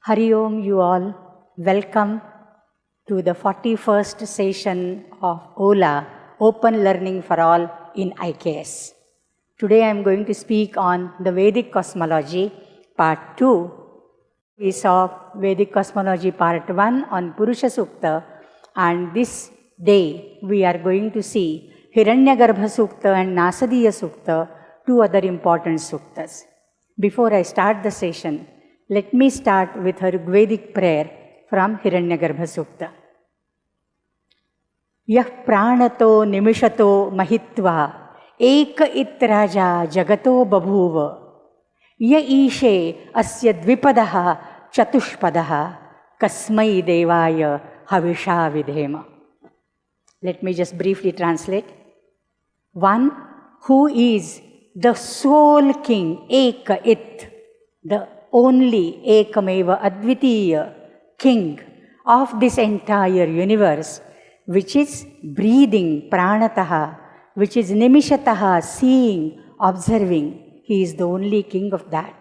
Hari Om, you all. Welcome to the 41st session of OLA, Open Learning for All in IKS. Today I am going to speak on the Vedic Cosmology, Part 2. We saw Vedic Cosmology Part 1 on Purusha Sukta, and this day we are going to see Hiranyagarbha Sukta and Nasadiya Sukta, two other important suktas. Before I start the session, let me start with a Rigvedic prayer from Hiranyagarbha Sukta. Yah pranato nimishato mahitva eka itraja jagato babhuva ya ishe asya dvipadaha chatushpadaha kasmai devaya havisha vidhema. Let me just briefly translate. One who is the sole king, Eka It, the only Ekameva Advitiya king of this entire universe, which is breathing, pranataha, which is nimishataha, seeing, observing. He is the only king of that.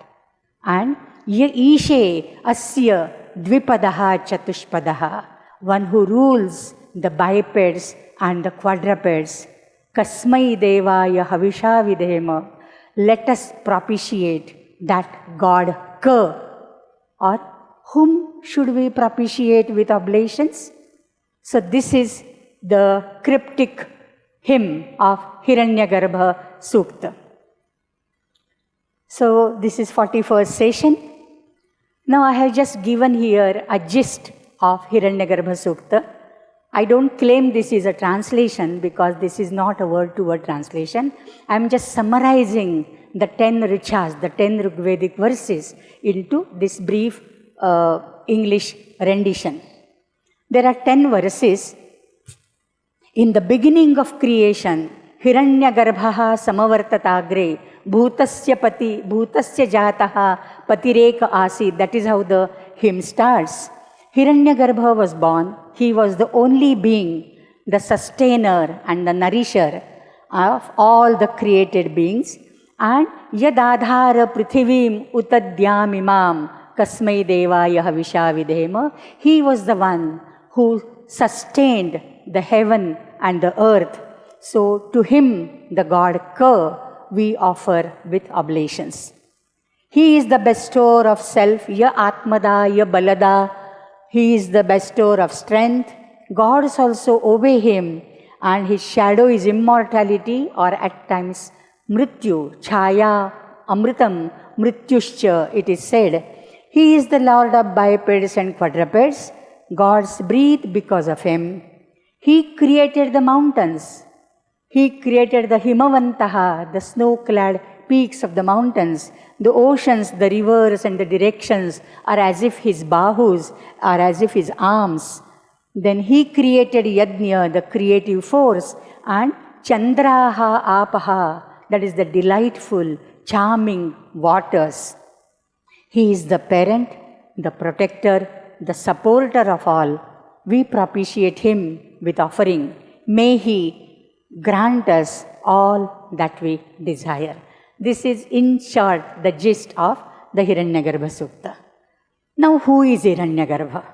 And ya ishe asya dvipadaha chatushpadaha, one who rules the bipeds and the quadrupeds. Kasmai devaya havisha vidhema. Let us propitiate that God Ka. Or whom should we propitiate with oblations? So this is the cryptic hymn of Hiranyagarbha Sukta. So this is 41st session. Now I have just given here a gist of Hiranyagarbha Sukta. I don't claim this is a translation because this is not a word-to-word translation. I am just summarizing the 10 richas, the 10 Rigvedic verses into this brief English rendition. There are 10 verses. In the beginning of creation, Hiranyagarbha samavartatagre bhutasya jataha patireka asid. That is how the hymn starts. Hiranyagarbha was born. He was the only being, the sustainer and the nourisher of all the created beings. And yadadhara prithivim utadyamimam kasmai devaya havisha vidhema. He was the one who sustained the heaven and the earth. So to him, the god Ka, we offer with oblations. He is the bestower of self, ya atmada, ya balada. He is the bestower of strength. Gods also obey him, and his shadow is immortality, or at times mrityu, chaya, amritam, mrityuscha, it is said. He is the lord of bipeds and quadrupeds. Gods breathe because of him. He created the mountains. He created the Himavantaha, the snow-clad peaks of the mountains. The oceans, the rivers and the directions are as if his bahus, are as if his arms. Then he created Yajna, the creative force, and Chandraha Apaha, that is the delightful, charming waters. He is the parent, the protector, the supporter of all. We propitiate him with offering. May he grant us all that we desire. This is in short the gist of the Hiranyagarbha Sukta. Now who is Hiranyagarbha?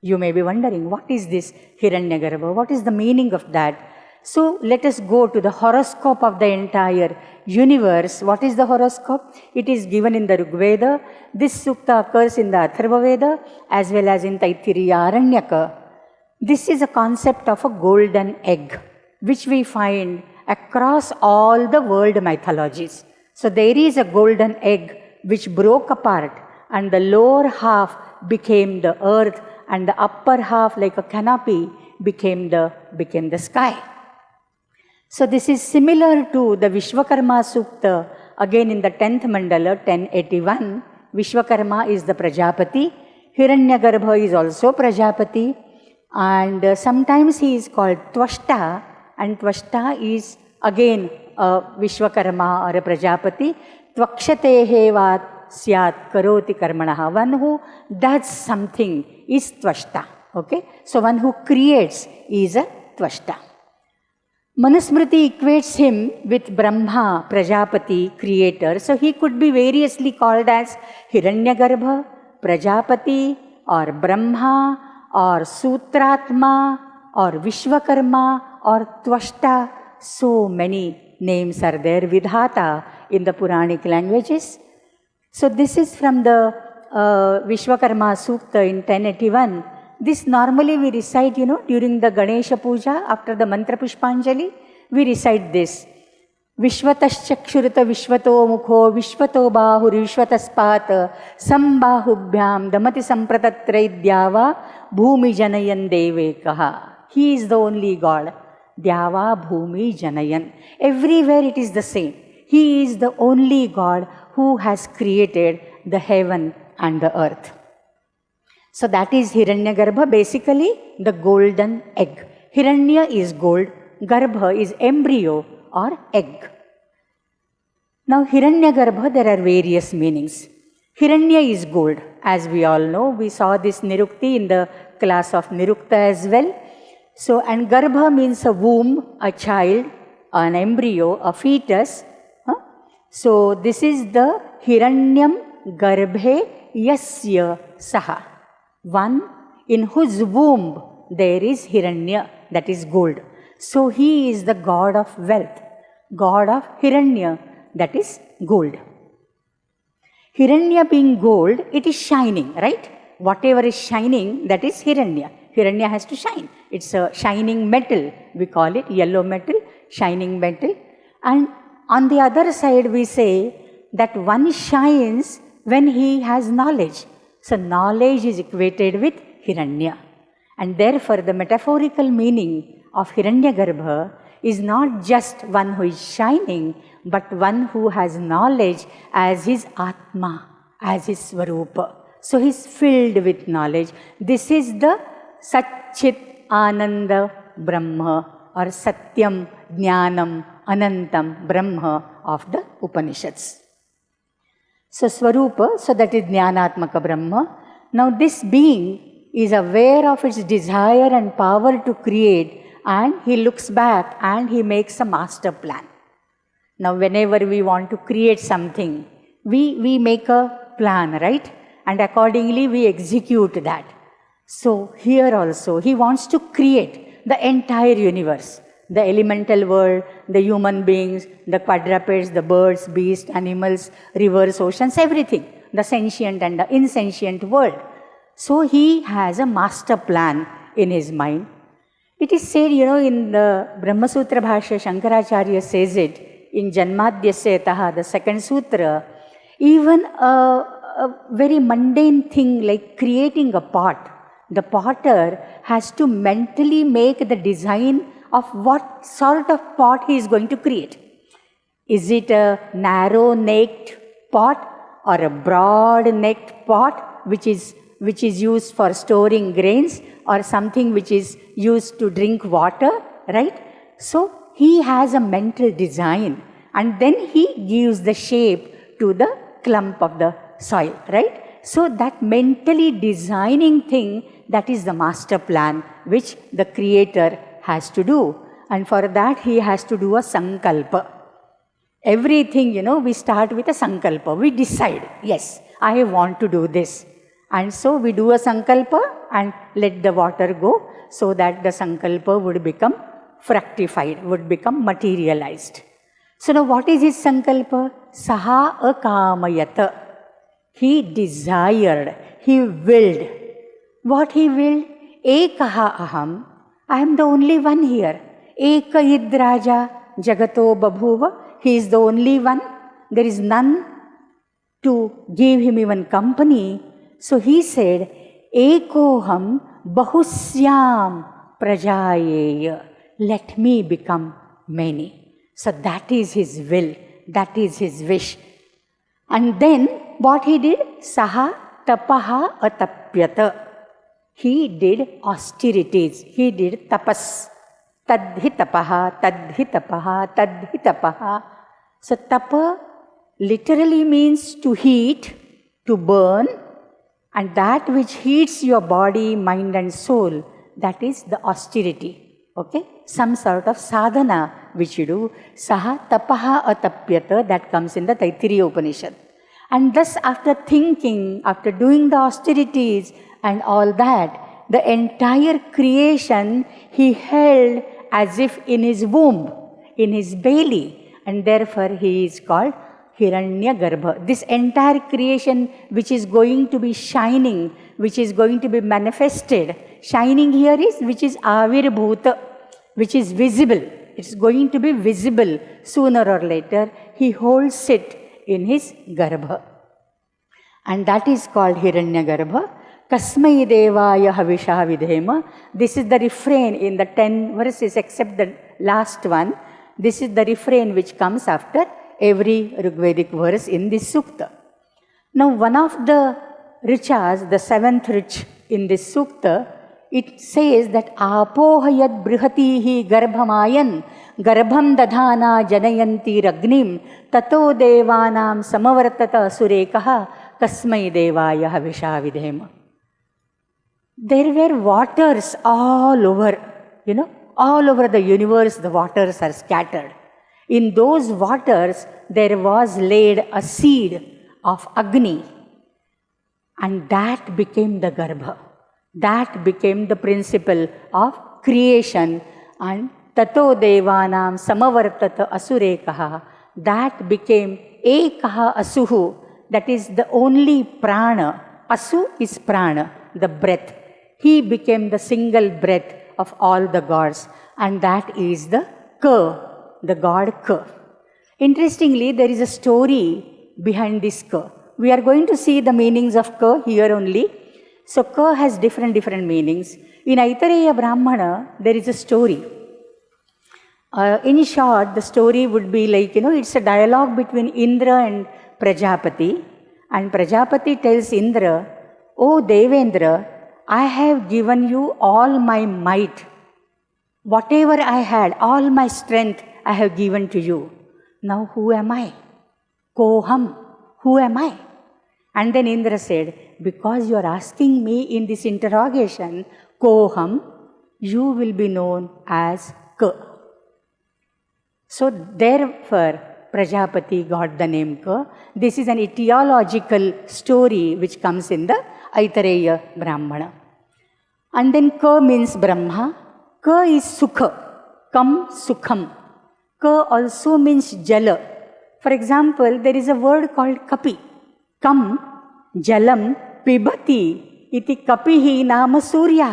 You may be wondering, what is this Hiranyagarbha? What is the meaning of that? So let us go to the horoscope of the entire universe. What is the horoscope? It is given in the Rigveda. This sukta occurs in the Atharva Veda as well as in Taittiriya Aranyaka. This is a concept of a golden egg, which we find across all the world mythologies. So there is a golden egg which broke apart, and the lower half became the earth, and the upper half, like a canopy, became the sky. So this is similar to the Vishwakarma Sukta, again in the 10th mandala, 1081. Vishwakarma is the Prajapati. Hiranyagarbha is also Prajapati. And sometimes he is called Tvashta, and Tvashta is again a Vishwakarma or a Prajapati. Tvakshatehe vat syat karoti karmanaha. One who does something is Tvashta. Okay? So one who creates is a Tvashta. Manusmriti equates him with Brahma, Prajapati, creator. So he could be variously called as Hiranyagarbha, Prajapati or Brahma or Sutratma or Vishwakarma or Tvashta. So many names are there, Vidhata, in the Puranic languages. So this is from the Vishwakarma Sukta in 1081. This normally we recite, during the Ganesha Puja, after the Mantra Pushpanjali, we recite this. Vishwataschakshurta Vishwato Mukho Vishwato Bahur Vishwataspat Sambahubhyam Damati Sampratatraidyava Bhumi Janayan Devekaha. He is the only God. Dyava Bhumi Janayan. Everywhere it is the same. He is the only God who has created the heaven and the earth. So that is Hiranyagarbha, basically the golden egg. Hiranya is gold, Garbha is embryo or egg. Now Hiranyagarbha, there are various meanings. Hiranya is gold, as we all know. We saw this Nirukti in the class of Nirukta as well. So, and Garbha means a womb, a child, an embryo, a fetus. So this is the Hiranyam Garbhe Yasya Saha. One in whose womb there is Hiranya, that is gold. So he is the god of wealth, god of Hiranya, that is gold. Hiranya being gold, it is shining, right? Whatever is shining, that is Hiranya. Hiranya has to shine. It's a shining metal. We call it yellow metal, shining metal. And on the other side, we say that one shines when he has knowledge. So knowledge is equated with Hiranya. And therefore, the metaphorical meaning of Hiranyagarbha is not just one who is shining, but one who has knowledge as his Atma, as his Svarupa. So he is filled with knowledge. This is the Satchit Ananda Brahma or Satyam Jnanam Anantam Brahma of the Upanishads. So Svarupa, so that is Jnanatmaka Brahma. Now this being is aware of its desire and power to create, and he looks back and he makes a master plan. Now whenever we want to create something, we make a plan, right? And accordingly we execute that. So here also he wants to create the entire universe, the elemental world, the human beings, the quadrupeds, the birds, beasts, animals, rivers, oceans, everything, the sentient and the insentient world. So he has a master plan in his mind. It is said, in the Brahma Sutra Bhashya, Shankaracharya says it in Janmadhyasya Yataha, the second sutra, even a very mundane thing like creating a pot. The potter has to mentally make the design of what sort of pot he is going to create. Is it a narrow-necked pot or a broad-necked pot which is used for storing grains, or something which is used to drink water, right? So he has a mental design, and then he gives the shape to the clump of the soil, right? So that mentally designing thing, that is the master plan which the creator has to do. And for that he has to do a sankalpa. Everything, we start with a sankalpa. We decide, yes, I want to do this. And so we do a sankalpa and let the water go so that the sankalpa would become fructified, would become materialized. So now what is his sankalpa? Saha akamayata. He desired, he willed. What he willed? Ekaha aham. I am the only one here. Eka idraja jagato babhuva. He is the only one. There is none to give him even company. So he said, Ekoham bahusyam prajayeya. Let me become many. So that is his will. That is his wish. And then what he did? Saha tapaha atapyata. He did austerities. He did tapas. Tadhi tapaha, tadhi tapaha, tadhi tapaha. So tapa literally means to heat, to burn, and that which heats your body, mind and soul, that is the austerity. Okay? Some sort of sadhana which you do. Saha tapaha atapyata, that comes in the Taittiriya Upanishad. And thus, after thinking, after doing the austerities and all that, the entire creation he held as if in his womb, in his belly, and therefore he is called Hiranyagarbha. This entire creation which is going to be shining, which is going to be manifested, shining here is which is Avirbhuta, which is visible. It's going to be visible sooner or later. He holds it in his Garbha. And that is called Hiranyagarbha. Kasmai Devaya Havisha Vidhema. This is the refrain in the 10 verses except the last one. This is the refrain which comes after every Rigvedic verse in this sukta. Now one of the richas, the seventh rich in this sukta, it says that Apohayad Brihatihi Garbhamayan Garbham Dadhana Janayanti Ragnim Tato Devanam Samavartata Surekaha Kasmai Devaya Havisha Vidhema. There were waters all over, all over the universe the waters are scattered. In those waters there was laid a seed of Agni, and that became the Garbha. That became the principle of creation, and Tato Devanam Samavartata Asurekaha. That became Ekaha Asuhu, that is the only prana. Asu is prana, the breath. He became the single breath of all the gods, and that is the Ka, the god Ka. Interestingly, there is a story behind this Ka. We are going to see the meanings of Ka here only. So Ka has different meanings. In Aitareya Brahmana, there is a story. In short, the story would be like, it's a dialogue between Indra and Prajapati. And Prajapati tells Indra, "O Devendra, I have given you all my might. Whatever I had, all my strength, I have given to you. Now who am I? Koham, who am I?" And then Indra said, "Because you are asking me in this interrogation, Koham, you will be known as Ka." So therefore, Prajapati got the name Ka. This is an etiological story which comes in the Aitareya Brahmana. And then Ka means Brahma. Ka is Sukha. Kam Sukham. Ka also means Jala. For example, there is a word called Kapi. Kam Jalam Pibati iti Kapihi Nama Surya.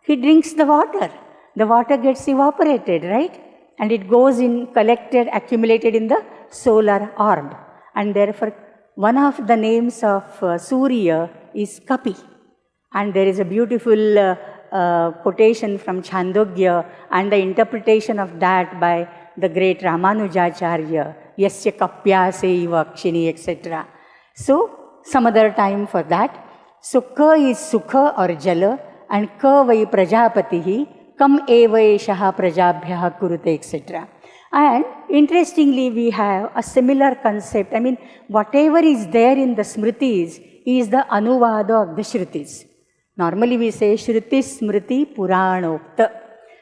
He drinks the water. The water gets evaporated, right? And it goes in, collected, accumulated in the solar orb. And therefore, one of the names of Surya is Kapi. And there is a beautiful quotation from Chandogya and the interpretation of that by the great Ramanujacharya, Yasya Kapyase Iva Akshini, etc. So, some other time for that. So, Ka is Sukha or Jala, and Ka vai Prajapatihi, Kam eva eshaha Prajabhyaha Kurute, etc. And interestingly, we have a similar concept. I mean, whatever is there in the Smritis is the Anuvada of the Shrutis. Normally we say Shruti Smriti Puranokta.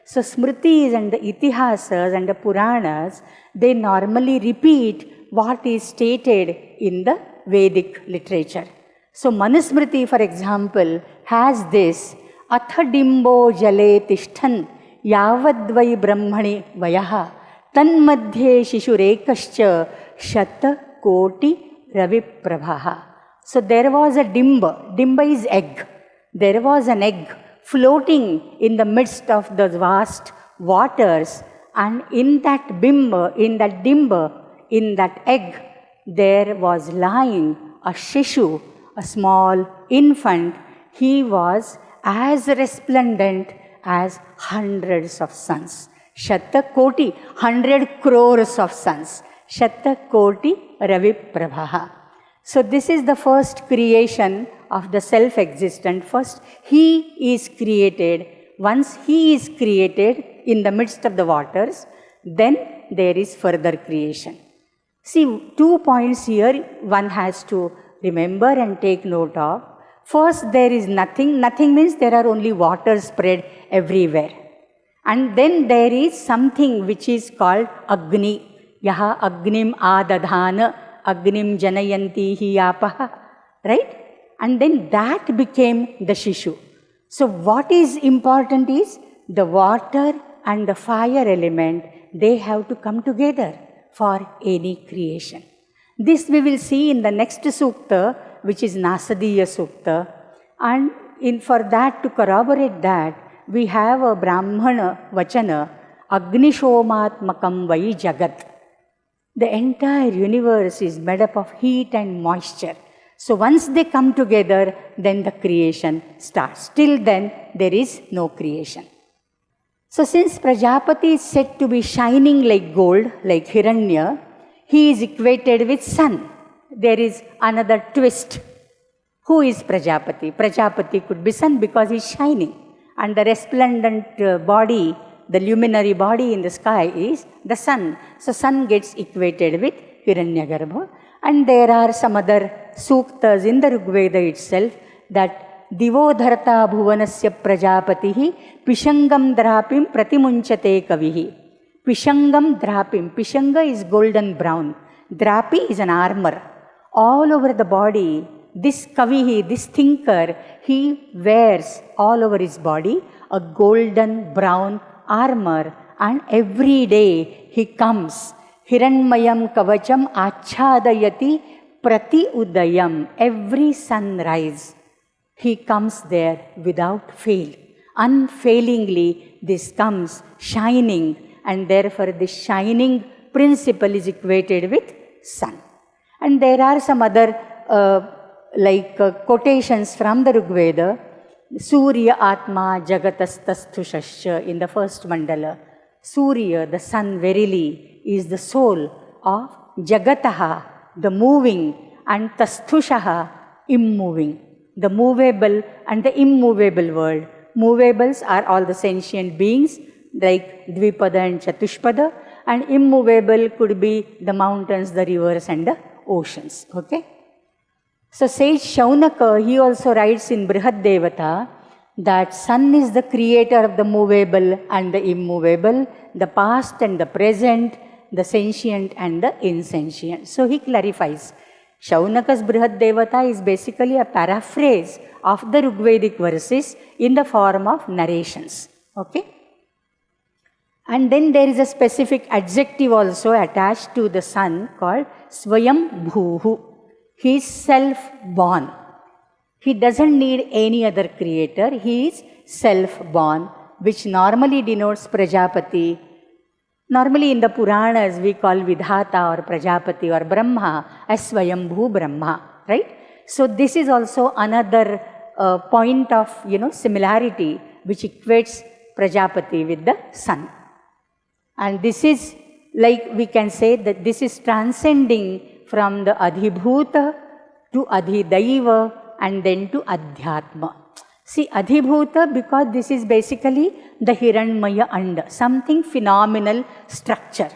So Smritis and the Itihasas and the Puranas, they normally repeat what is stated in the Vedic literature. So Manusmriti, for example, has this Athadimbo Jale Tishtan Yavadvai Brahmani Vayaha Tanmadhye Shishurekascha Shata Koti Raviprabhaha. So there was a dimba. Dimba is egg. There was an egg floating in the midst of the vast waters, and in that bimba, in that dimba, in that egg, there was lying a Shishu, a small infant. He was as resplendent as hundreds of suns. Shata Koti, 100 crores of suns. Shata Koti Raviprabhaha. So this is the first creation of the self-existent. First, he is created. Once he is created in the midst of the waters, then there is further creation. See, 2 points here one has to remember and take note of. First, there is nothing. Nothing means there are only waters spread everywhere. And then there is something which is called Agni. Yaha Agnim Adadhana agnim janayanti hi apaha, right? And then that became the Shishu. So what is important is the water and the fire element, they have to come together for any creation. This we will see in the next sukta, which is Nasadiya Sukta. And for that, to corroborate that, we have a Brahmana Vachana, Agnishomatmakam Vai Jagat. The entire universe is made up of heat and moisture. So once they come together, then the creation starts. Till then, there is no creation. So since Prajapati is said to be shining like gold, like Hiranya, he is equated with sun. There is another twist. Who is Prajapati? Prajapati could be sun because he is shining. And the resplendent body, the luminary body in the sky is the sun. So sun gets equated with Hiranyagarbha. And there are some other suktas in the Rigveda itself that Divo dharta bhuvanasya prajapatihi pishangam drapim pratimunchate kavihi. Pishangam drapim. Pishanga is golden brown. Drapi is an armor. All over the body, this kavihi, this thinker, he wears all over his body a golden brown armor, and every day he comes. Hiranmayam kavacham achadayati prati udayam. Every sunrise, he comes there without fail. Unfailingly, this comes shining, and therefore this shining principle is equated with sun. And there are some other quotations from the Rigveda. Surya Atma Jagatastasthushash in the first mandala. Surya, the sun, verily is the soul of Jagataha, the moving, and Tasthushaha, immoving. The movable and the immovable world. Movables are all the sentient beings like Dvipada and Chatushpada, and immovable could be the mountains, the rivers, and the oceans. Okay? So sage Shaunaka, he also writes in Brihad Devata that sun is the creator of the movable and the immovable, the past and the present, the sentient and the insentient. So he clarifies. Shaunaka's Brihad Devata is basically a paraphrase of the Rigvedic verses in the form of narrations. Okay? And then there is a specific adjective also attached to the sun called Swayam Bhuhu. He is self-born. He doesn't need any other creator. He is self-born, which normally denotes Prajapati. Normally in the Puranas we call Vidhata or Prajapati or Brahma as Swayambhu Brahma, right? So this is also another point of similarity which equates Prajapati with the sun. And this is like we can say that this is transcending from the Adhibhuta to Adhidaiva and then to Adhyatma. See, Adhibhuta, because this is basically the Hiranmaya Anda, something phenomenal structure.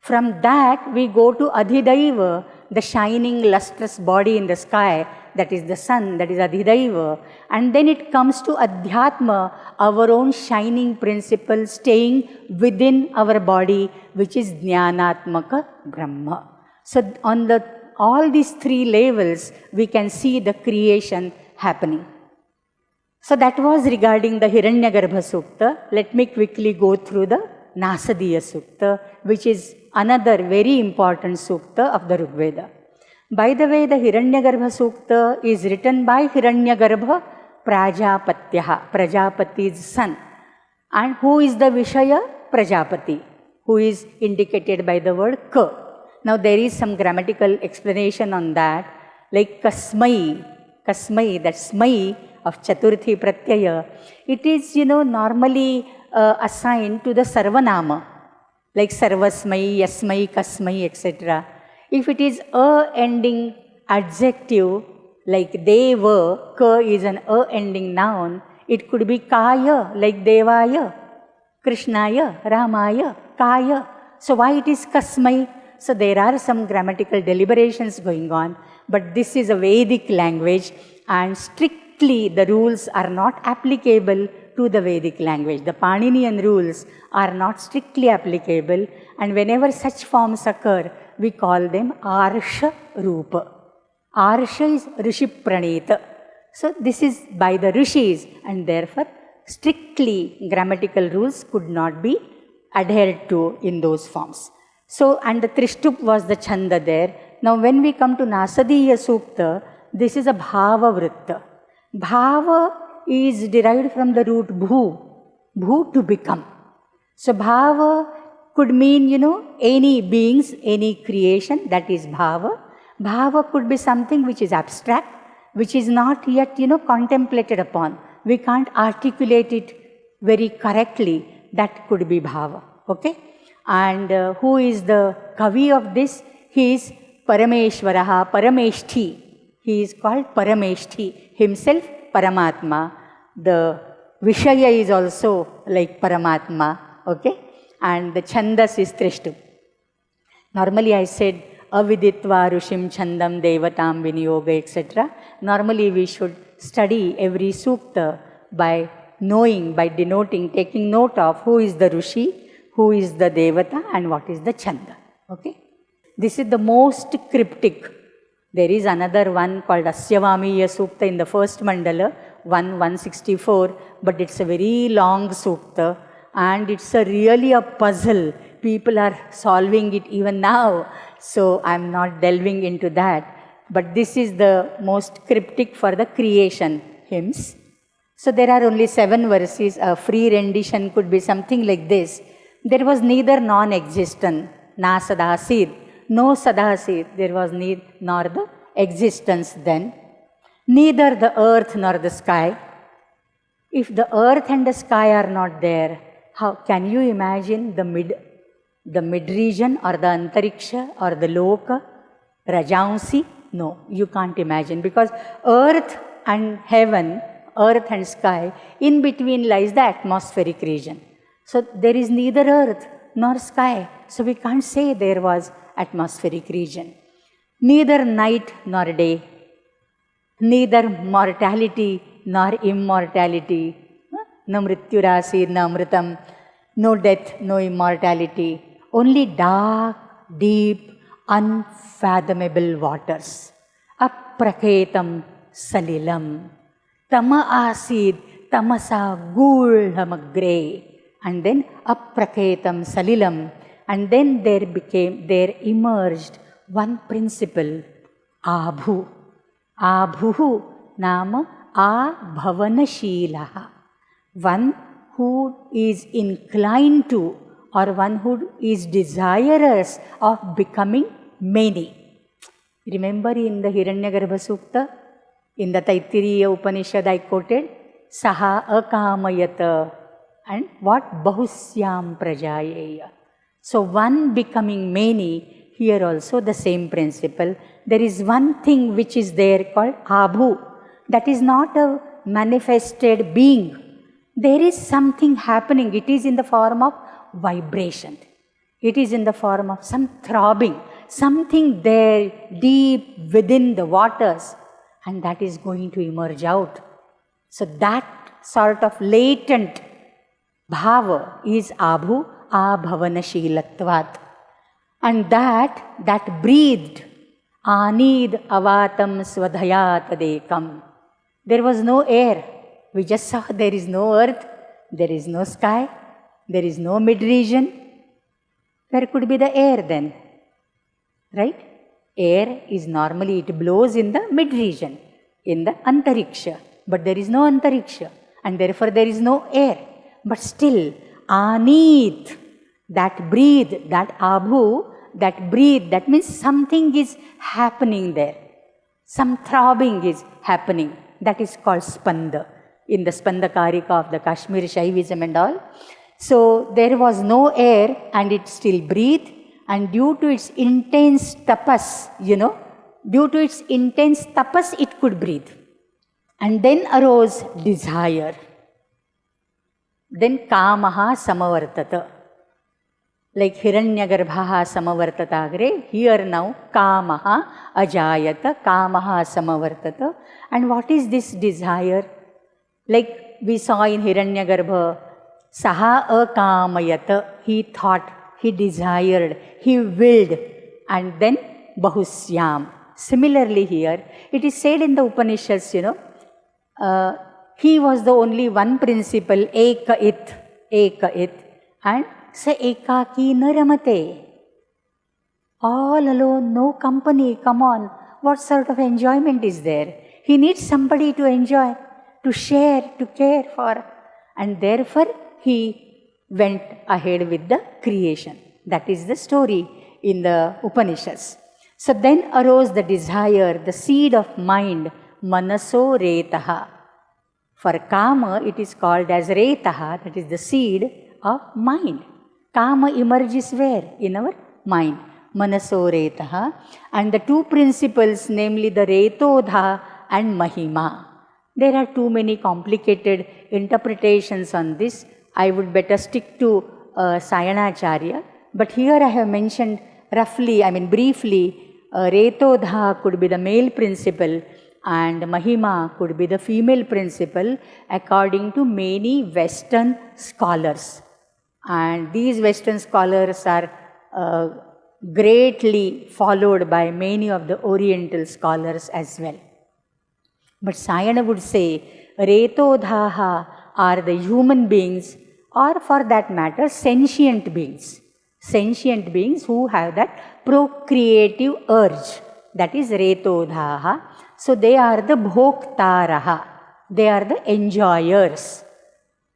From that we go to Adhidaiva, the shining lustrous body in the sky, that is the sun, that is Adhidaiva. And then it comes to Adhyatma, our own shining principle staying within our body, which is Jnanatmaka Brahma. So on all these three levels, we can see the creation happening. So that was regarding the Hiranyagarbha Sukta. Let me quickly go through the Nasadiya Sukta, which is another very important Sukta of the Rigveda. By the way, the Hiranyagarbha Sukta is written by Hiranyagarbha Prajapatyaha, Prajapati's son. And who is the Vishaya? Prajapati, who is indicated by the word Ka. Now there is some grammatical explanation on that, like Kasmai, that Smai of Chaturthi Pratyaya. It is, normally assigned to the Sarvanama, like Sarvasmai, Yasmai, Kasmai, etc. If it is a ending adjective, like Deva, Ka is an a ending noun, it could be Kaya, like Devaya, Krishnaya, Ramaya, Kaya. So why it is Kasmai? So there are some grammatical deliberations going on, but this is a Vedic language and strictly the rules are not applicable to the Vedic language. The Paninian rules are not strictly applicable, and whenever such forms occur, we call them Arsha Rupa. Arsha is Rishi Pranita. So this is by the Rishis, and therefore strictly grammatical rules could not be adhered to in those forms. So, and the Trishtup was the Chanda there. Now when we come to Nasadiya Sukta, this is a Bhava Vritta. Bhava is derived from the root bhu to become. So bhava could mean, any beings, any creation, that is bhava. Bhava could be something which is abstract, which is not yet, contemplated upon. We can't articulate it very correctly. That could be bhava. Okay? And who is the Kavi of this? He is Parameshwaraha, Parameshthi. He is called Parameshthi. Himself, Paramatma. The Vishaya is also like Paramatma. Okay? And the Chandas is Trishtup. Normally I said, Aviditva Rushim Chandam Devatam Viniyoga, etc. Normally we should study every sukta by knowing, by denoting, taking note of who is the Rushi, who is the Devata, and what is the Chanda. Okay? This is the most cryptic. There is another one called Asyavamiya Sukta in the first mandala, 164, but it's a very long sukta, and it's really a puzzle. People are solving it even now, so I'm not delving into that. But this is the most cryptic for the creation hymns. So there are only 7 verses. A free rendition could be something like this. There was neither non-existent, na sadasid, no sadasid. There was nor the existence then. Neither the earth nor the sky. If the earth and the sky are not there, how can you imagine the mid region or the antariksha or the loka, rajansi? No, you can't imagine, because earth and heaven, earth and sky, in between lies the atmospheric region. So there is neither earth nor sky. So we can't say there was atmospheric region. Neither night nor day. Neither mortality nor immortality. No mrityurasi, no amritam. No death, no immortality. Only dark, deep, unfathomable waters. Apraketam salilam. Tama asid, tamasa gulhamagre. And then apraketam salilam. And then there emerged one principle, abhu. Abhuhu nama abhavanashilaha. One who is inclined to, or one who is desirous of becoming many. Remember in the Hiranyagarbha Sukta, in the Taittiriya Upanishad I quoted, Saha akamayata, and what? Bahusyam prajayeya. So one becoming many, here also the same principle. There is one thing which is there called abhu. That is not a manifested being. There is something happening. It is in the form of vibration. It is in the form of some throbbing. Something there deep within the waters. And that is going to emerge out. So that sort of latent bhava is abhu, abhavanashilatvat. And that breathed, anid avatam svadhayatadekam. There was no air. We just saw there is no earth, there is no sky, there is no mid-region. Where could be the air then? Right? Air is normally, it blows in the mid-region, in the antariksha. But there is no antariksha, and therefore there is no air. But still, anit, that breathe, that abhu, that breathe, that means something is happening there. Some throbbing is happening. That is called spanda, in the Spandakarika of the Kashmir Shaivism and all. So there was no air and it still breathed, and due to its intense tapas, due to its intense tapas, it could breathe. And then arose desire. Then kamaha samavartata. Like Hiranyagarbhaha samavartatagre, here now kamaha ajayata, kamaha samavartata. And what is this desire? Like we saw in Hiranyagarbha, saha akamayata, he thought, he desired, he willed. and then Bahusyam. Similarly here, it is said in the Upanishads, he was the only one principle, Eka It, and Sa Ekaki Naramate. All alone, no company, come on, what sort of enjoyment is there? He needs somebody to enjoy, to share, to care for. And therefore, he went ahead with the creation. That is the story in the Upanishads. So then arose the desire, the seed of mind, Manaso Retaha. For Kama, it is called as Retaha, that is the seed of mind. Kama emerges where? In our mind. Manaso Retaha. And the two principles, namely the Retodha and Mahima. There are too many complicated interpretations on this. I would better stick to Sayanacharya. But here I have mentioned roughly, briefly, Retodha could be the male principle and Mahima could be the female principle according to many Western scholars. And these Western scholars are greatly followed by many of the Oriental scholars as well. But Sayana would say, Retodhaha are the human beings, or for that matter, sentient beings. Sentient beings who have that procreative urge. That is Retodhaha. So they are the Bhoktaraha. They are the enjoyers.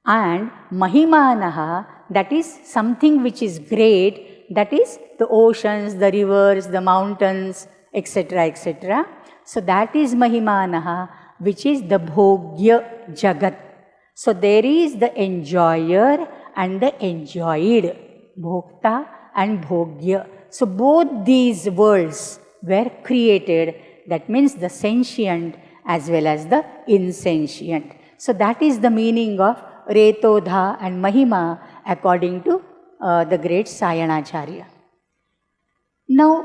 And Mahimanaha, that is something which is great, that is the oceans, the rivers, the mountains, etc., etc. So that is Mahimanaha, which is the Bhogya Jagat. So there is the enjoyer and the enjoyed, Bhokta and Bhogya. So both these worlds were created, that means the sentient as well as the insentient. So that is the meaning of Retodha and Mahima according to the great Sayanacharya. Now,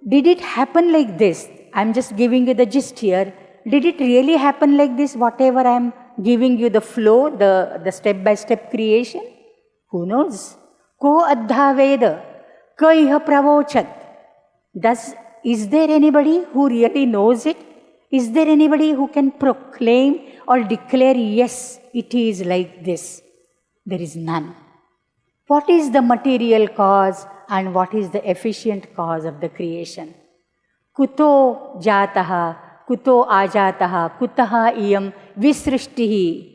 did it happen like this? I am just giving you the gist here. Did it really happen like this, whatever I am giving you the flow, the step-by-step creation? Who knows? Ko Adha Veda, Ka Iha Pravochat. Is there anybody who really knows it? Is there anybody who can proclaim or declare, yes, it is like this? There is none. What is the material cause and what is the efficient cause of the creation? Kuto jataha, kuto ajataha, kutaha iyam visrishtihi.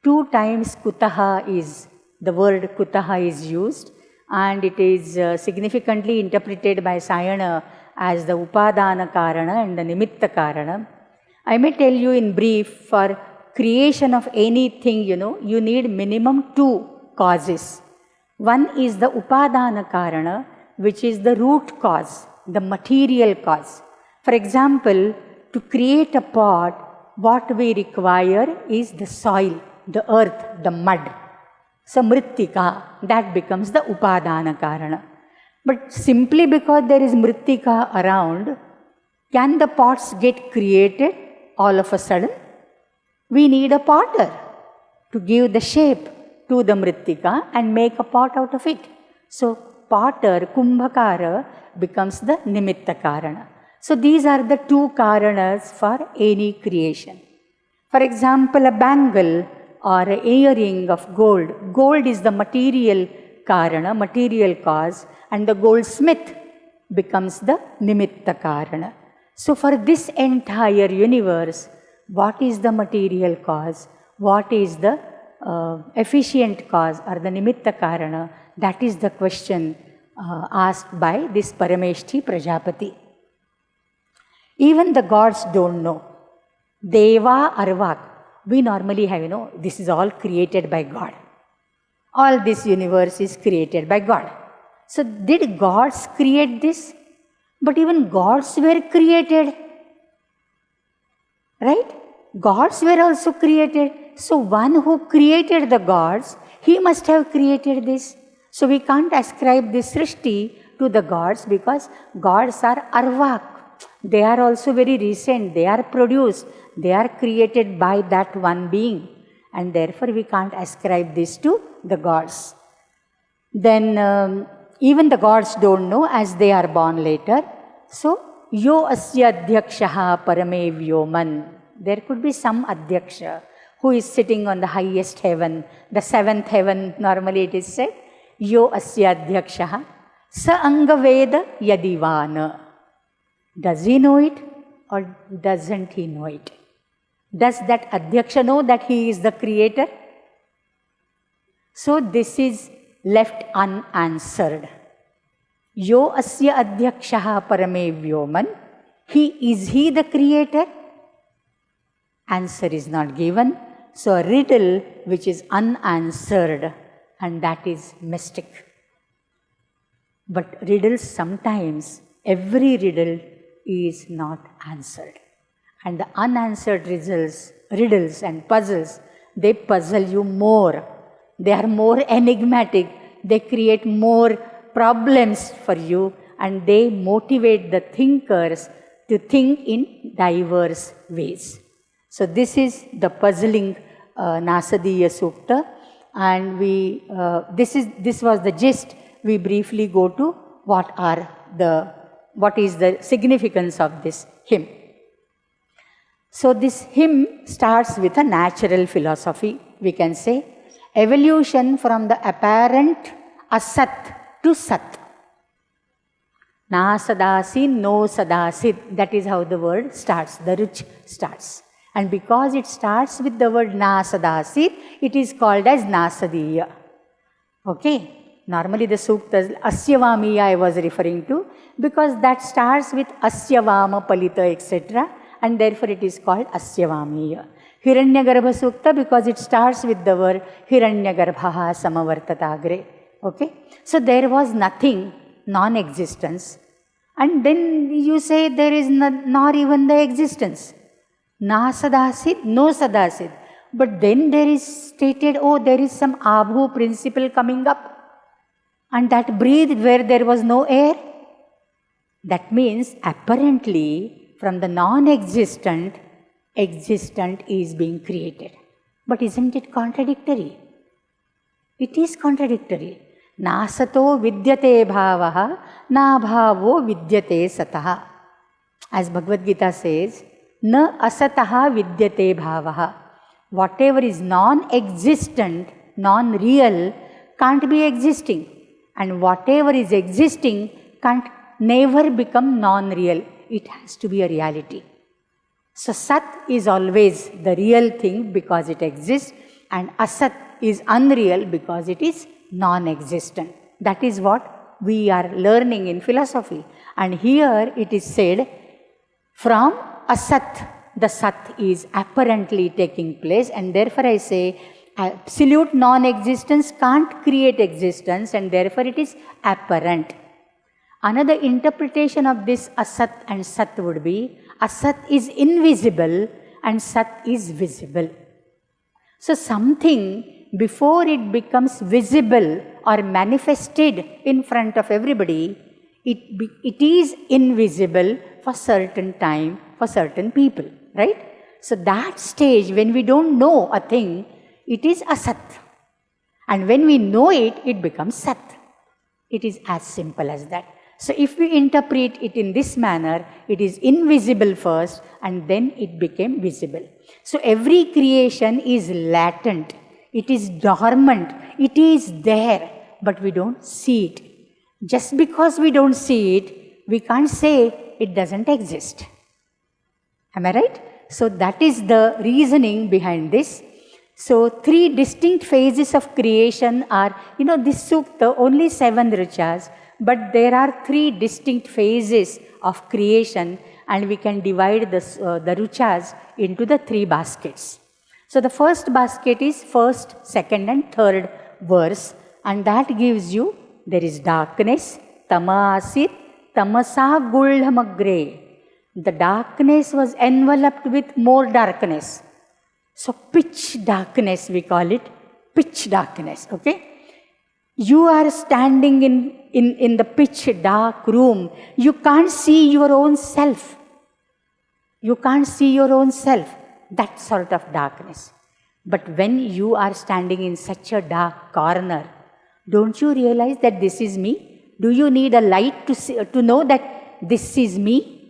2 times kutaha is, the word kutaha is used, and it is significantly interpreted by Sayana as the Upadana Karana and the Nimitta Karana. I may tell you in brief, for creation of anything, you need minimum 2 causes. One is the Upadana Karana, which is the root cause, the material cause. For example, to create a pot, what we require is the soil, the earth, the mud. So Mrittika, that becomes the Upadana Karana. But simply because there is Mrittika around, can the pots get created all of a sudden? We need a potter to give the shape to the Mrittika and make a pot out of it. So potter, Kumbhakara, becomes the Nimitta Karana. So these are the 2 Karanas for any creation. For example, a bangle or an earring of gold. Gold is the material Karana, material cause, and the goldsmith becomes the Nimitta Karana. So for this entire universe, what is the material cause? What is the efficient cause or the Nimitta Karana? That is the question asked by this Parameshti Prajapati. Even the gods don't know. Deva Arvak. We normally have, this is all created by God. All this universe is created by God. So did gods create this? But even gods were created. Right? Gods were also created. So one who created the gods, he must have created this. So we can't ascribe this Srishti to the gods because gods are Arvak. They are also very recent. They are produced. They are created by that one being. And therefore we can't ascribe this to the gods. Then even the gods don't know as they are born later. So, yo asya adhyakshaha parame vyoman. There could be some adhyaksha who is sitting on the highest heaven, the seventh heaven, normally it is said. Yo asya adhyakshaha sa angaveda yadivana. Does he know it or doesn't he know it? Does that adhyaksha know that he is the creator? So this is left unanswered. Yo asya adhyakshaha parame vyoman. Is he the creator? Answer is not given. So a riddle which is unanswered, and that is mystic. But riddles sometimes, every riddle is not answered. And the unanswered riddles and puzzles, they puzzle you more. They are more enigmatic. They create more problems for you, and they motivate the thinkers to think in diverse ways. So this is the puzzling Nasadiya Sukta, and this was the gist. We briefly go to what is the significance of this hymn. So this hymn starts with a natural philosophy, we can say. Evolution from the apparent asat to sat. Na sadasid, no sadasid. That is how the word starts, the ruch starts. And because it starts with the word na sadasid, it is called as Nasadiya. Okay? Normally the suktas, Asyavamiya I was referring to, because that starts with Asyavama, Palita, etc. And therefore it is called Asyavamiya. Hiranyagarbha Sukta, because it starts with the word Hiranyagarbhaha Samavartatagre. Okay? So there was nothing, non-existence. And then you say there is not even the existence. Na sadasid, no sadasid. But then there is stated, oh, there is some Abhu principle coming up. And that breathed where there was no air. That means apparently from the non-existent, existent is being created. But isn't it contradictory? It is contradictory. Nasato vidyate bhavaha, na bhavo vidyate sataha. As Bhagavad Gita says, na asataha vidyate bhavaha. Whatever is non-existent, non-real, can't be existing. And whatever is existing can't never become non-real. It has to be a reality. So Sat is always the real thing because it exists, and Asat is unreal because it is non-existent. That is what we are learning in philosophy. And here it is said, from Asat, the Sat is apparently taking place, and therefore I say, absolute non-existence can't create existence, and therefore it is apparent. Another interpretation of this Asat and Sat would be, Asat is invisible and Sat is visible. So something, before it becomes visible or manifested in front of everybody, it is invisible for certain time, for certain people, right? So that stage, when we don't know a thing, it is Asat. And when we know it, it becomes Sat. It is as simple as that. So if we interpret it in this manner, it is invisible first and then it became visible. So every creation is latent. It is dormant. It is there, but we don't see it. Just because we don't see it, we can't say it doesn't exist. Am I right? So that is the reasoning behind this. So three distinct phases of creation are, this sukta, only 7 ruchas, but there are 3 distinct phases of creation, and we can divide the ruchas into the 3 baskets. So the first basket is first, second and third verse, and that gives you, there is darkness, tamasit, tamasa guldhamagre. The darkness was enveloped with more darkness. So pitch darkness, we call it, pitch darkness, okay? You are standing in the pitch dark room. You can't see your own self. You can't see your own self. That sort of darkness. But when you are standing in such a dark corner, don't you realize that this is me? Do you need a light to see, to know that this is me?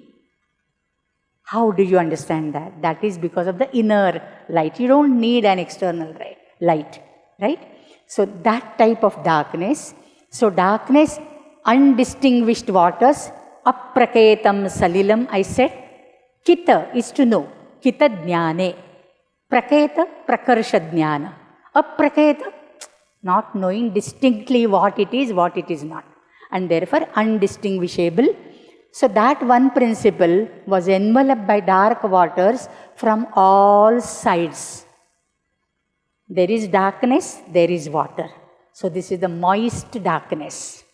How do you understand that? That is because of the inner light. You don't need an external light, right? So that type of darkness. So darkness, undistinguished waters, apraketam salilam, I said. Kita is to know. Kita jnane. Praketa, prakarsha jnana. Apraketa, not knowing distinctly what it is not. And therefore undistinguishable. So that one principle was enveloped by dark waters from all sides. There is darkness, there is water. So this is the moist darkness.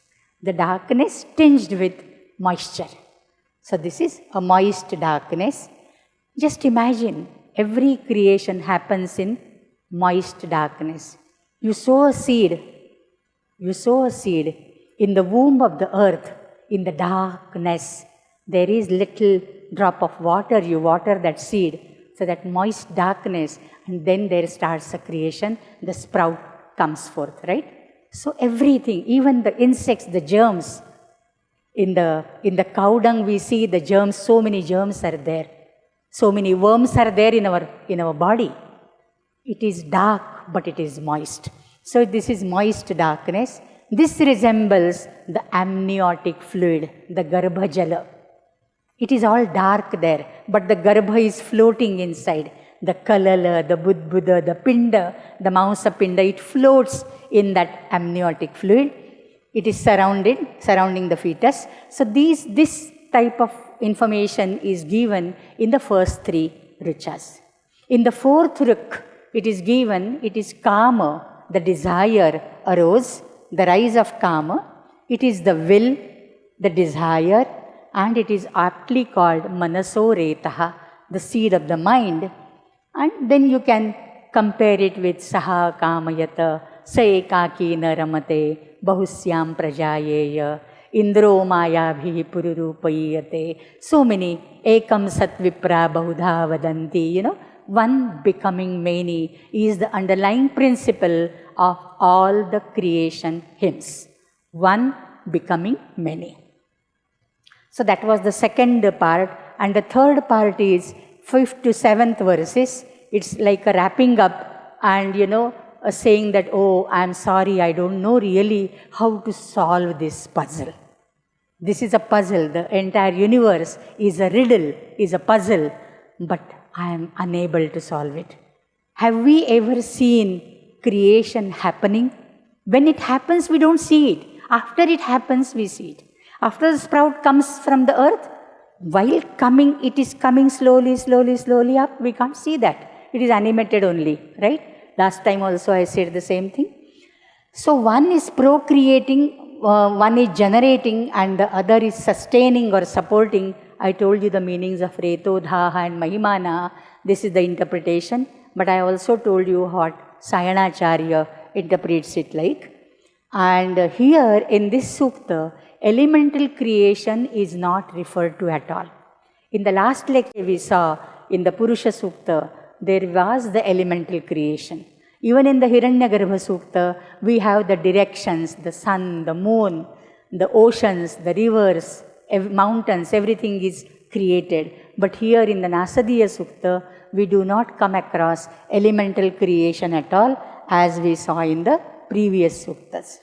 The darkness tinged with moisture. So this is a moist darkness. Just imagine, every creation happens in moist darkness. You sow a seed in the womb of the earth, in the darkness. There is little drop of water, you water that seed, so that moist darkness, and then there starts a creation, the sprout comes forth, right? So everything, even the insects, the germs, in the cow dung we see the germs, so many germs are there. So many worms are there in our body. It is dark, but it is moist. So this is moist darkness. This resembles the amniotic fluid, the Garbha Jala. It is all dark there, but the Garbha is floating inside. The Kalala, the Budbuda, the Pinda, the Mausa Pinda, it floats in that amniotic fluid. It is surrounding the fetus. So this type of information is given in the first three richas. In the fourth rik, it is given, it is Kama, the desire arose, the rise of Kama. It is the will, the desire, and it is aptly called Manaso Retaha, the seed of the mind. And then you can compare it with Saha Kamayata, Sa Ekaki Naramate, Bahusyam Prajayeya, Indro Mayabhi Pururupayate. So many, Ekam Sat Vipra Bahudha Vadanti, one becoming many is the underlying principle of all the creation hymns. One becoming many. So that was the second part. And the third part is 5th to 7th verses. It's like a wrapping up and, saying that, oh, I'm sorry, I don't know really how to solve this puzzle. This is a puzzle. The entire universe is a riddle, is a puzzle, but I am unable to solve it. Have we ever seen creation happening? When it happens, we don't see it. After it happens, we see it. After the sprout comes from the earth, while coming, it is coming slowly up. We can't see that. It is animated only, right? Last time also I said the same thing. So one is procreating, one is generating, and the other is sustaining or supporting. I told you the meanings of Reto, Dhaha and Mahimana. This is the interpretation. But I also told you what Sayanacharya interprets it like. And here in this sukta, elemental creation is not referred to at all. In the last lecture we saw, in the Purusha Sukta, there was the elemental creation. Even in the Hiranyagarbha Sukta, we have the directions, the sun, the moon, the oceans, the rivers, mountains, everything is created. But here in the Nasadiya Sukta, we do not come across elemental creation at all, as we saw in the previous suktas.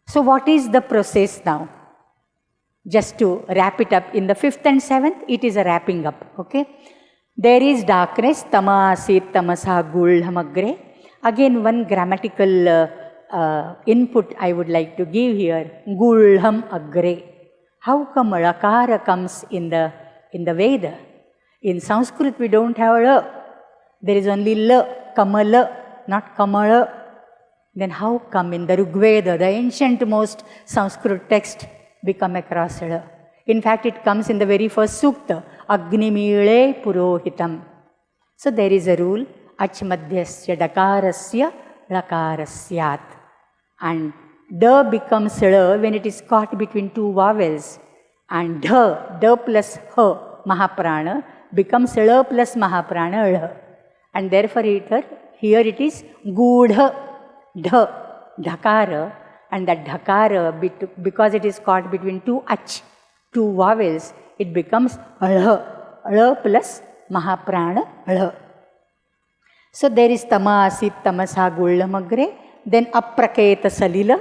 So what is the process now? Just to wrap it up, in the 5th and 7th, it is a wrapping up, okay? There is darkness, tama asit tamasa gulhamagre. Again, one grammatical input I would like to give here, gulham agre. How come lakara comes in the Veda? In Sanskrit, we don't have la. There is only la, kamala, not kamala. Then how come in the Rigveda, the ancient most Sanskrit text, we come across la? In fact, it comes in the very first sukta, Agnimile Purohitam. So there is a rule, Achmadhyasya Dakarasya Lakarasyat. And da becomes la when it is caught between two vowels. And da plus ha, Mahaprana, becomes la plus Mahaprana, la. And therefore here it is Gudha, dha, dhakara. and that dhakara, because it is caught between two ach, two vowels, it becomes alha, alha plus mahaprana alha. So there is tama asit tamasa gullamagre, then apraketa salila,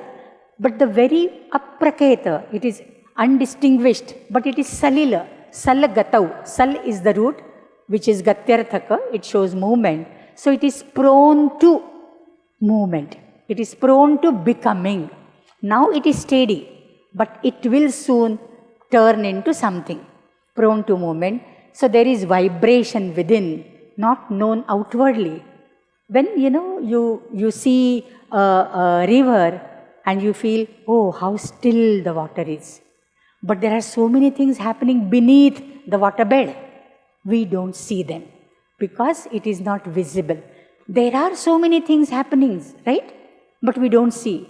but the very apraketa, it is undistinguished, but it is salila, salgatau. Sal is the root, which is gatyarthaka, it shows movement. So it is prone to movement. It is prone to becoming. Now it is steady, but it will soon turn into something prone to movement. So there is vibration within, not known outwardly. When you see a river and you feel, oh, how still the water is. But there are so many things happening beneath the waterbed. We don't see them because it is not visible. There are so many things happening, right? But we don't see.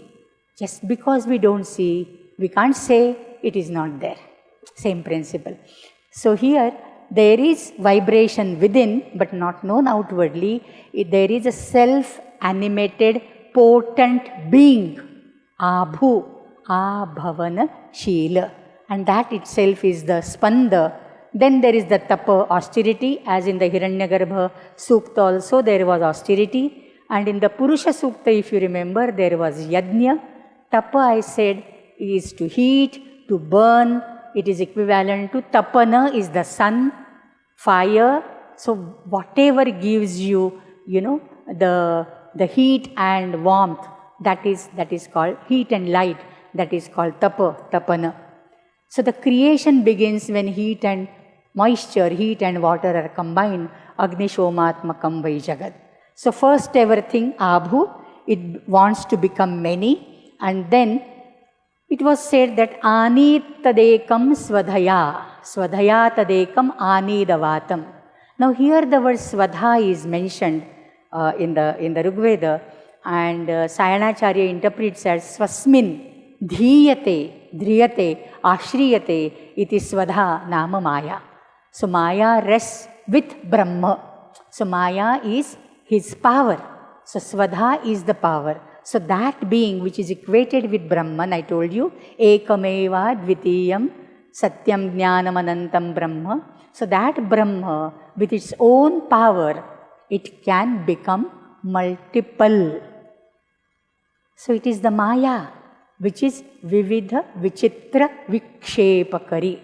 Just because we don't see, we can't say it is not there. Same principle. So here, there is vibration within, but not known outwardly. There is a self-animated, potent being. Abhu, Abhavana Shila. And that itself is the spanda. Then there is the tapa, austerity, as in the Hiranyagarbha Sukta also there was austerity. And in the Purusha Sukta, if you remember, there was yajna. Tapa, I said, is to heat, to burn. It is equivalent to tapana is the sun, fire. So whatever gives you, the heat and warmth, that is called heat and light, that is called tapana. So the creation begins when heat and moisture, heat and water are combined. Agni Shomatmakam Vai Jagat. So first ever thing, Abhu, it wants to become many. And then it was said that Ani Tadekam Swadhaya. Swadhaya Tadekam Ani Davatam. Now here the word Swadha is mentioned in the Rigveda, and Sayanacharya interprets as Swasmin Dhriyate, Dhriyate, Ashriyate, iti Swadha Nama Maya. So Maya rests with Brahma. So Maya is his power. So Swadha is the power. So that being which is equated with Brahman, I told you, Ekameva Dvitiyam Satyam Jnanam Anantam Brahma. So that Brahma, with its own power, it can become multiple. So it is the Maya, which is Vividha Vichitra Vikshepakari.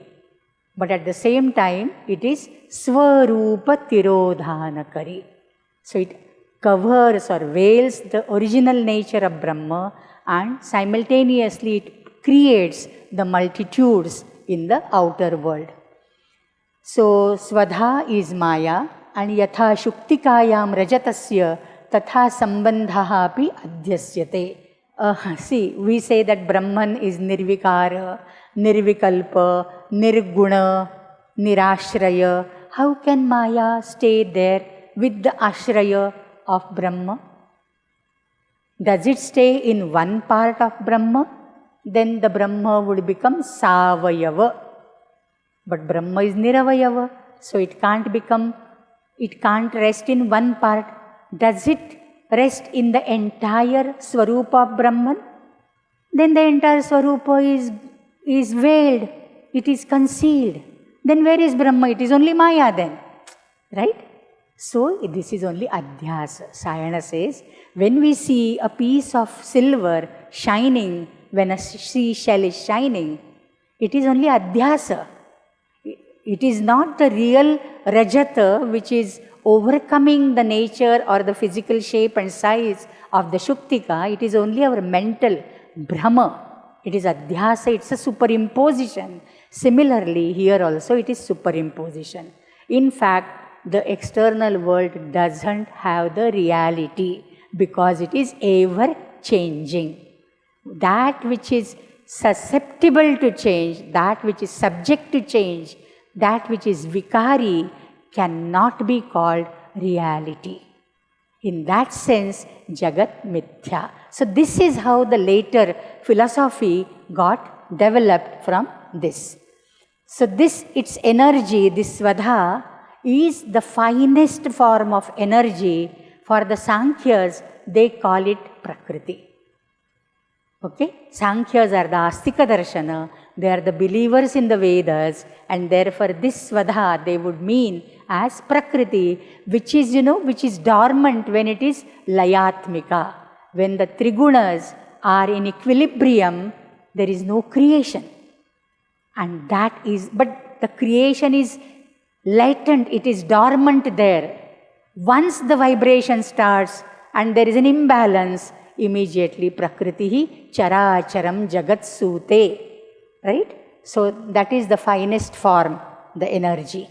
But at the same time, it is Swarupa Tirodhanakari. So it covers or veils the original nature of Brahma, and simultaneously it creates the multitudes in the outer world. So Swadha is Maya, and Yatha Shuktikayam Rajatasya Tatha Sambandhaha api Adhyasyate. See, we say that Brahman is Nirvikara, Nirvikalpa, Nirguna, Nirashraya. How can Maya stay there with the Ashraya of Brahma? Does it stay in one part of Brahma? Then the Brahma would become Savayava. But Brahma is Niravayava, so it can't rest in one part. Does it rest in the entire Swarupa of Brahman? Then the entire Swarupa is veiled, it is concealed. Then where is Brahma? It is only Maya then, right? So this is only Adhyasa. Sayana says, when we see a piece of silver shining, when a seashell is shining, it is only Adhyasa. It is not the real Rajata which is overcoming the nature or the physical shape and size of the Shuktika. It is only our mental Brahma. It is Adhyasa, it's a superimposition. Similarly, here also it is superimposition. In fact, the external world doesn't have the reality because it is ever changing. That which is susceptible to change, that which is subject to change, that which is vikari cannot be called reality. In that sense, Jagat Mithya. So this is how the later philosophy got developed from this. So this, its energy, this Svadha, is the finest form of energy. For the Sankhyas, they call it Prakriti. Okay, Sankhyas are the Astika Darshana, they are the believers in the Vedas, and therefore this Svadha they would mean as Prakriti, which is, which is dormant when it is Layatmika. When the Trigunas are in equilibrium, there is no creation. And that is, but the creation is latent, it is dormant there. Once the vibration starts and there is an imbalance, immediately Prakriti Characharam Jagat Sute. Right? So that is the finest form, the energy.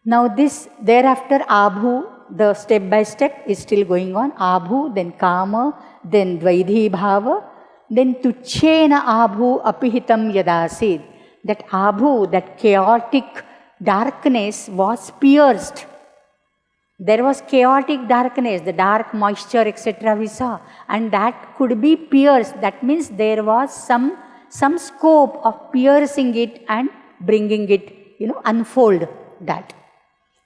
Now this, thereafter Abhu, the step by step is still going on. Abhu, then Kama, then Dvaidhi Bhava, then Tuchena Abhu Apihitam Yadasid. That Abhu, that chaotic darkness was pierced. There was chaotic darkness, the dark moisture, etc. we saw. And that could be pierced. That means there was some scope of piercing it and bringing it, unfold that.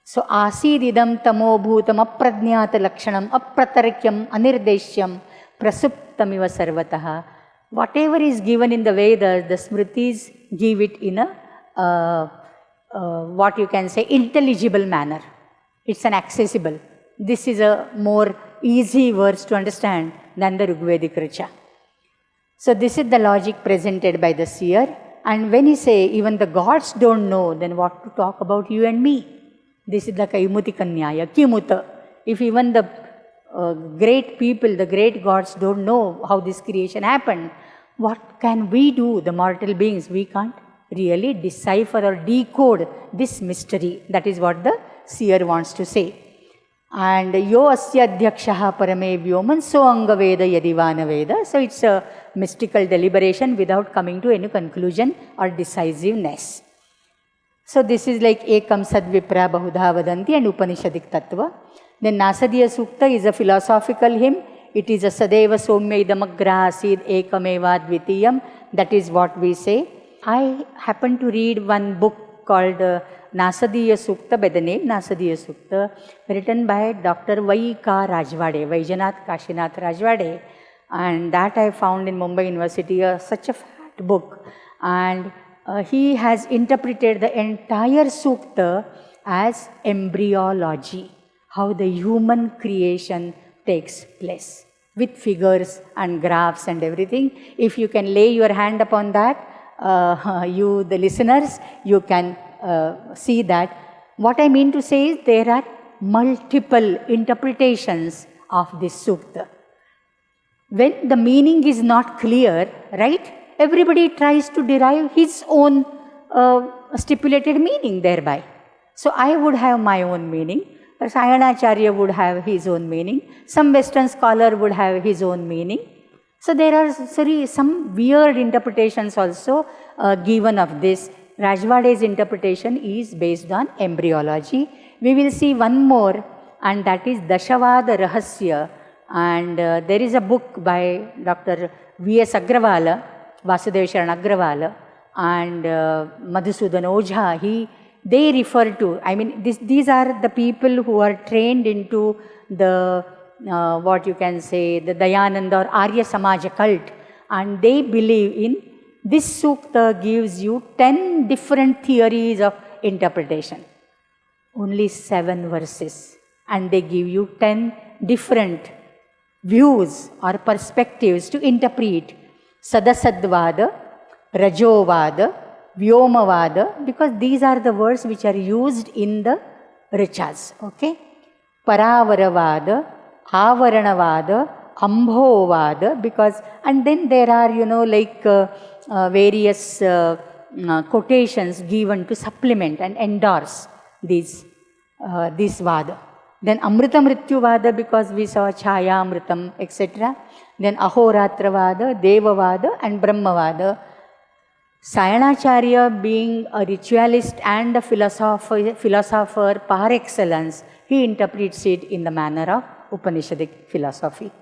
So, asididam tamo bhutam apradnyata lakshanam apratarkyam anirdeshyam prasuptamiva sarvataha. Whatever is given in the Vedas, the Smritis give it in a, what you can say, intelligible manner. It's an accessible. This is a more easy verse to understand than the Rigvedic Richa. So this is the logic presented by the seer. And when he say, even the gods don't know, then what to talk about you and me? This is the Kaimuti Kanyaya, Kimuta. If even the great people, the great gods don't know how this creation happened, what can we do, the mortal beings? We can't really decipher or decode this mystery. That is what the seer wants to say. And yo asya adhyakshaha parame vyoman so anga veda yadivana veda. So it's a mystical deliberation without coming to any conclusion or decisiveness. So this is like ekam sadvipra bahudha vadanti and Upanishadic tattva. Then Nasadiya Sukta is a philosophical hymn. It is a Sadeva Somya idamagrahasid ekam dvitiyam. That is what we say. I happened to read one book called Nasadiya Sukta, by the name Nasadiya Sukta, written by Dr. V.K. Rajwade, Vaijanath Kashinath Rajwade. And that I found in Mumbai University, such a fat book. And he has interpreted the entire Sukta as embryology, how the human creation takes place, with figures and graphs and everything. If you can lay your hand upon that, you, the listeners, you can see that. What I mean to say is there are multiple interpretations of this sukta. When the meaning is not clear, right, everybody tries to derive his own stipulated meaning thereby. So I would have my own meaning, Sayanacharya would have his own meaning, some Western scholar would have his own meaning. So there are some weird interpretations also given of this. Rajwade's interpretation is based on embryology. We will see one more, and that is Dashavada Rahasya. And there is a book by Dr. V.S. Agrawala, Vasudev Sharan Agrawala, and Madhusudan Ojha. They refer to, I mean, these are the people who are trained into the, what you can say, the Dayananda or Arya Samaja cult. And they believe in, this sukta gives you 10 different theories of interpretation. Only 7 verses. And they give you 10 different views or perspectives to interpret Sadasadvada, Rajovada, Vyomavada, because these are the words which are used in the Richas. Okay? Paravaravada, Avaranavada, Ambhovada, because, and then there are, like various quotations given to supplement and endorse this vada. Then Amrita Mrityu Vada, because we saw Chaya Amritam, etc. Then Ahoratra Vada, Deva Vada, and Brahma Vada. Sayanacharya, being a ritualist and a philosopher par excellence, he interprets it in the manner of Upanishadic philosophy.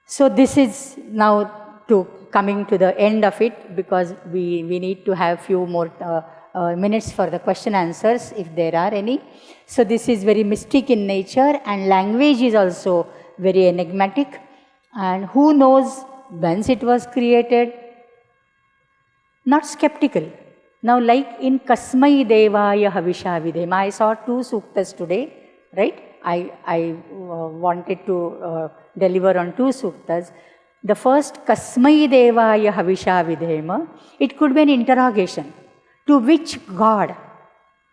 So this is now coming to the end of it, because we need to have few more minutes for the question answers if there are any. So this is very mystic in nature, and language is also very enigmatic. And who knows whence it was created? Not skeptical. Now, like in Kasmai Devaya Havisha Vidhema, I saw 2 suktas today, right? I wanted to deliver on 2 suktas. The first, Kasmai Devaya Havisha Vidhema, it could be an interrogation. To which God?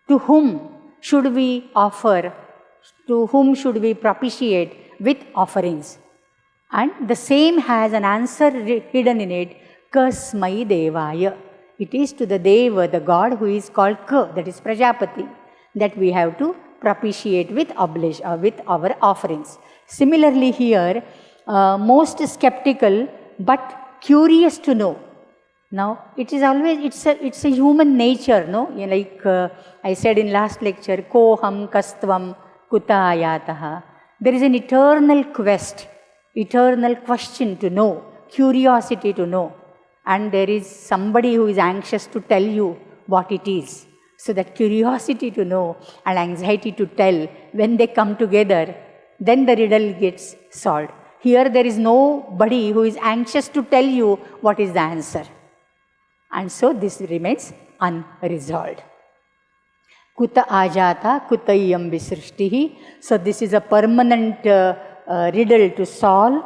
To whom should we offer? To whom should we propitiate with offerings? And the same has an answer hidden in it, Kasmai Devaya. It is to the Deva, the God who is called Ka, that is Prajapati, that we have to propitiate with our offerings. Similarly here, most skeptical but curious to know. Now, it is always, it's a human nature, no? Like I said in last lecture, Koham Kastvam Kuta Ayataha. There is an eternal quest, eternal question to know, curiosity to know. And there is somebody who is anxious to tell you what it is. So that curiosity to know and anxiety to tell, when they come together, then the riddle gets solved. Here there is nobody who is anxious to tell you what is the answer. And so this remains unresolved. Kuta ajata kutayam visrishtihi. So this is a permanent riddle to solve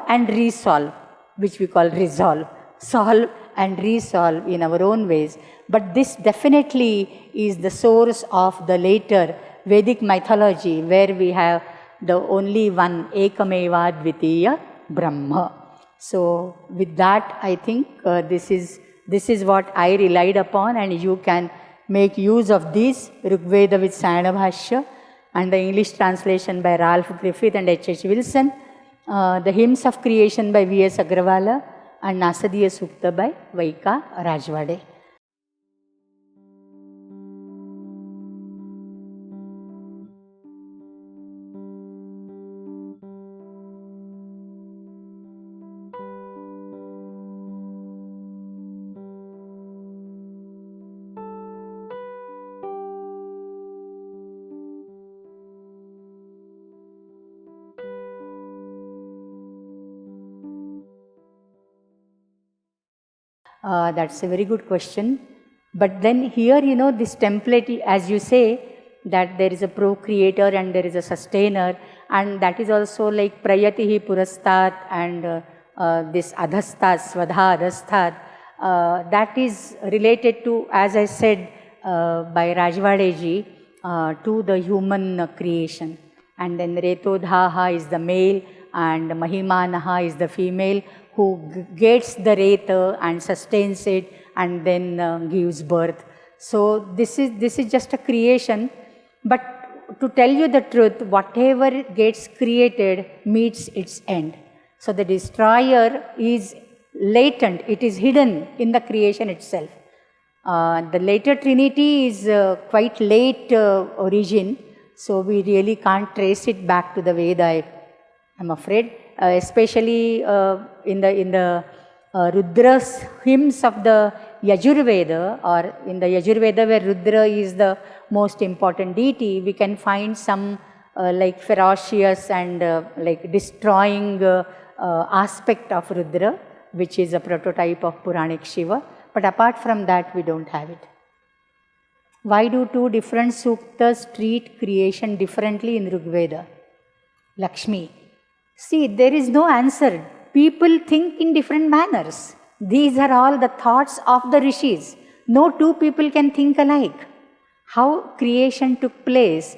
and resolve, which we call resolve. Solve and resolve in our own ways. But this definitely is the source of the later Vedic mythology, where we have the only one, Ekameva Dvitiya Brahma. So with that, I think this is what I relied upon, and you can make use of this Rigveda with Sayana Bhashya and the English translation by Ralph Griffith and H.H. Wilson, the Hymns of Creation by V.S. Agrawala, and Nasadiya Sukta by Vaika Rajwade. That's a very good question. But then here, this template, as you say, that there is a procreator and there is a sustainer, and that is also like prayatihi purastat and this adhastat, svadha adhastat, that is related to, as I said, by Rajwadeji, to the human creation. And then Retodhaha is the male and Mahimanaha is the female, who gets the Reta and sustains it and then gives birth. So this is just a creation, but to tell you the truth, whatever gets created meets its end. So the destroyer is latent, it is hidden in the creation itself. The later Trinity is quite late origin, so we really can't trace it back to the Veda, I'm afraid. Especially in the Rudra's hymns of the Yajurveda, or in the Yajurveda where Rudra is the most important deity, we can find some like ferocious and like destroying aspect of Rudra, which is a prototype of Puranic Shiva. But apart from that, we don't have it. Why do 2 different suktas treat creation differently in Rigveda? Lakshmi. See, there is no answer. People think in different manners. These are all the thoughts of the rishis. No 2 people can think alike. How creation took place,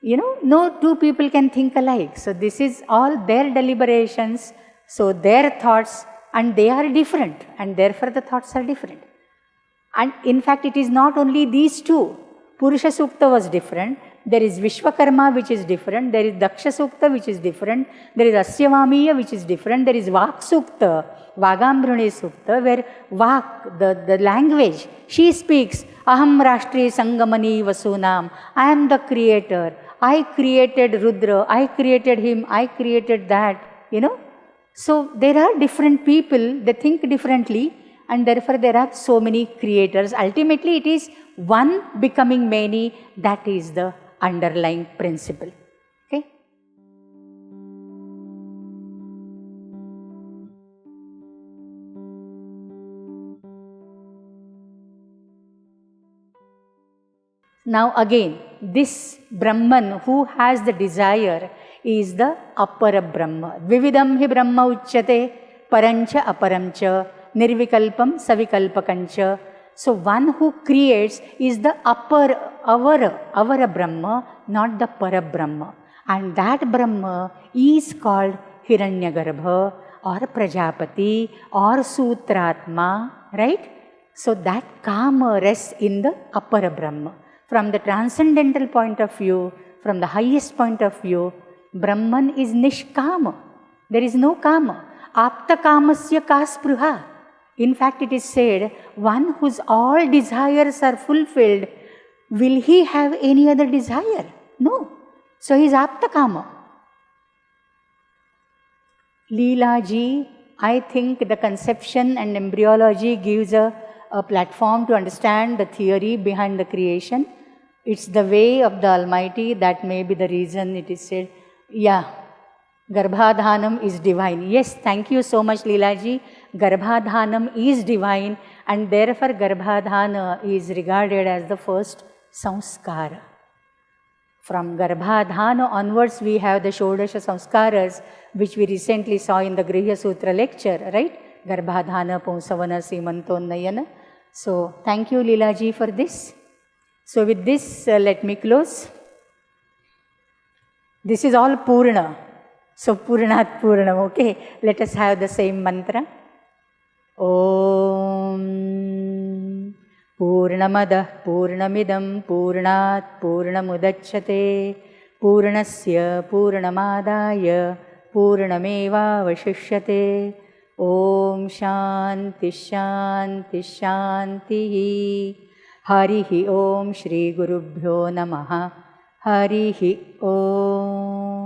no 2 people can think alike. So this is all their deliberations, so their thoughts, and they are different, and therefore the thoughts are different. And in fact, it is not only these 2. Purusha Sukta was different. There is Vishwakarma, which is different. There is Daksha Sukta, which is different. There is Asyavamiya, which is different. There is Vak Sukta, Vagambrune Sukta, where Vak, the language, she speaks, Aham Rashtri Sangamani Vasunam, I am the creator. I created Rudra, I created him, I created that, So there are different people, they think differently, and therefore there are so many creators. Ultimately, it is one becoming many, that is the underlying principle. Okay? Now again, this Brahman who has the desire is the Apara Brahma. Vividam hi Brahma uchyate parancha aparamcha nirvikalpam savikalpakancha. So one who creates is the our Brahma, not the Para Brahma. And that Brahma is called Hiranyagarbha or Prajapati or Sutratma, right? So that Kama rests in the Apara Brahma. From the transcendental point of view, from the highest point of view, Brahman is Nishkama. There is no Kama. Apta Kamasya ka spruha. In fact, it is said, one whose all desires are fulfilled, will he have any other desire? No. So he is Apta Kama. Leela ji, I think the conception and embryology gives a platform to understand the theory behind the creation. It's the way of the Almighty, that may be the reason it is said, yeah, Garbhadhanam is divine. Yes, thank you so much, Leela ji. Garbhadhanam is divine, and therefore Garbhadhana is regarded as the first samskara. From Garbhadhana onwards, we have the Shodasha Samskaras, which we recently saw in the Grihya Sutra lecture, right? Garbhadhana, Pumsavana, Simantonnayana. So, thank you, Leela ji, for this. So, with this, let me close. This is all Purna. So, Purnat Purnam, okay? Let us have the same mantra. Om Purnamadah Purnamidam Purnat Purnamudachyate Purnasya Purnamadaya Purnameva Vashishyate. Om Shanti Shanti Shanti. Harihi Om Shri Gurubhyo Namaha. Harihi Om.